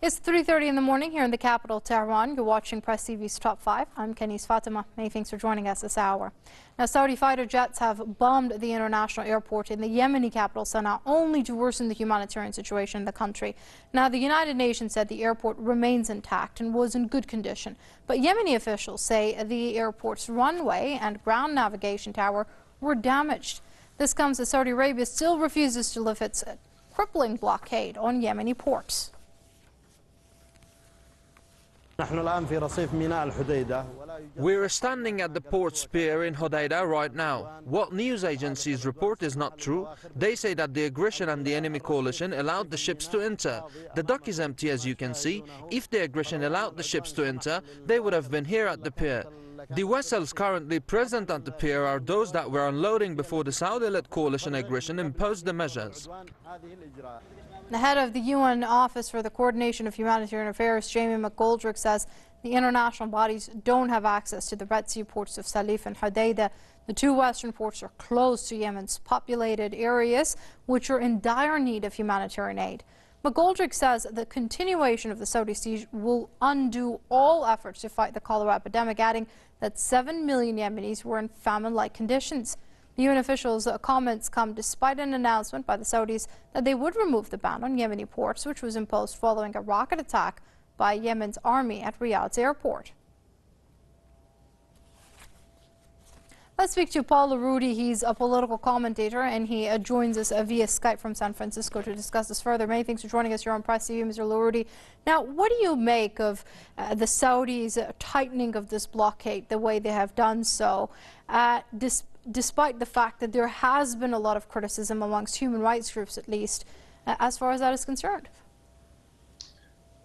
It's 3:30 in the morning here in the capital, Tehran. You're watching Press TV's Top 5. I'm Kenny's Fatima. Many thanks for joining us this hour. Now, Saudi fighter jets have bombed the international airport in the Yemeni capital, Sana'a, only to worsen the humanitarian situation in the country. Now, the United Nations said the airport remains intact and was in good condition. But Yemeni officials say the airport's runway and ground navigation tower were damaged. This comes as Saudi Arabia still refuses to lift its crippling blockade on Yemeni ports. We're standing at the port pier in Hodeidah right now. What news agencies report is not true. They say that the aggression and the enemy coalition allowed the ships to enter. The dock is empty, as you can see. If the aggression allowed the ships to enter, they would have been here at the pier. The vessels currently present at the pier are those that were unloading before the Saudi-led coalition aggression imposed the measures. The head of the UN Office for the Coordination of Humanitarian Affairs, Jamie McGoldrick, says the international bodies don't have access to the Red Sea ports of Salif and Hodeidah. The two western ports are close to Yemen's populated areas, which are in dire need of humanitarian aid. McGoldrick says the continuation of the Saudi siege will undo all efforts to fight the cholera epidemic, adding that 7 million Yemenis were in famine-like conditions. The UN officials' comments come despite an announcement by the Saudis that they would remove the ban on Yemeni ports, which was imposed following a rocket attack by Yemen's army at Riyadh's airport. Let's speak to Paul Larudi. He's a political commentator, and he joins us via Skype from San Francisco to discuss this further. Many thanks for joining us here on Press TV, Mr. Larudi. Now, what do you make of the Saudis' tightening of this blockade the way they have done so, despite the fact that there has been a lot of criticism amongst human rights groups, at least, as far as that is concerned?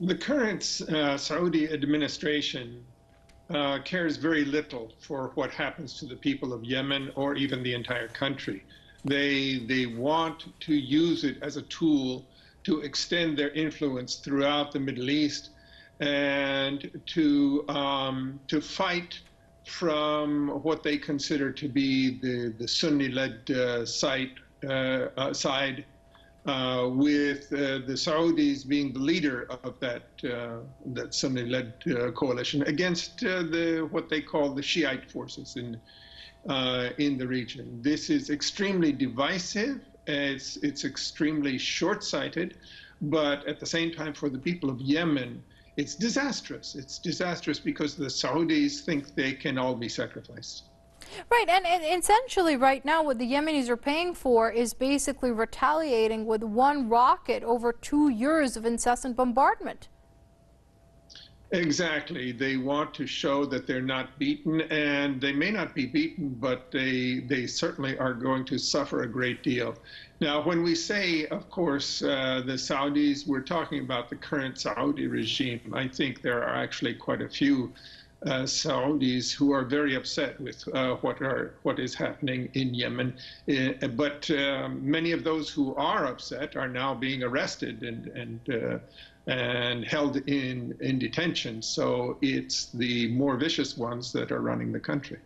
The current Saudi administration cares very little for what happens to the people of Yemen or even the entire country. They want to use it as a tool to extend their influence throughout the Middle East and to fight from what they consider to be the Sunni-led side, with the Saudis being the leader of that Sunni-led coalition against what they call the Shiite forces in the region. This is extremely divisive. It's extremely short-sighted, but at the same time, for the people of Yemen, it's disastrous. It's disastrous because the Saudis think they can all be sacrificed. Right, and essentially right now what the Yemenis are paying for is basically retaliating with one rocket over 2 years of incessant bombardment. Exactly. They want to show that they're not beaten, and they may not be beaten, but they certainly are going to suffer a great deal. Now, when we say, of course, the Saudis, we're talking about the current Saudi regime. I think there are actually quite a few Saudis who are very upset with what is happening in Yemen, but many of those who are upset are now being arrested and held in detention. So it's the more vicious ones that are running the country.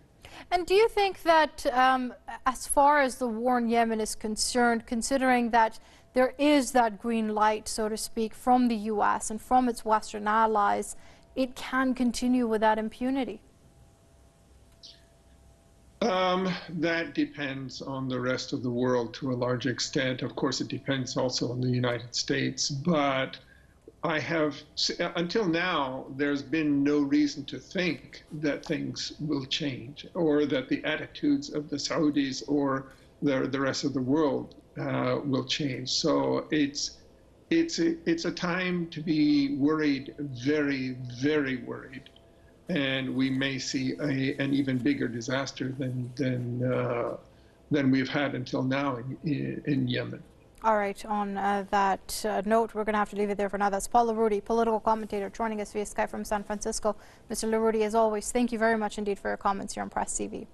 And do you think that as far as the war in Yemen is concerned, considering that there is that green light, so to speak, from the U.S. and from its Western allies, it can continue without impunity? That depends on the rest of the world to a large extent. Of course, it depends also on the United States. But until now, there's been no reason to think that things will change or that the attitudes of the Saudis or the rest of the world will change. So it's a time to be worried, very, very worried, and we may see an even bigger disaster than we've had until now in Yemen. All right, on that note, we're going to have to leave it there for now. That's Paul Larudi, political commentator, joining us via Skype from San Francisco. Mr. Larudi, as always, thank you very much indeed for your comments here on Press TV.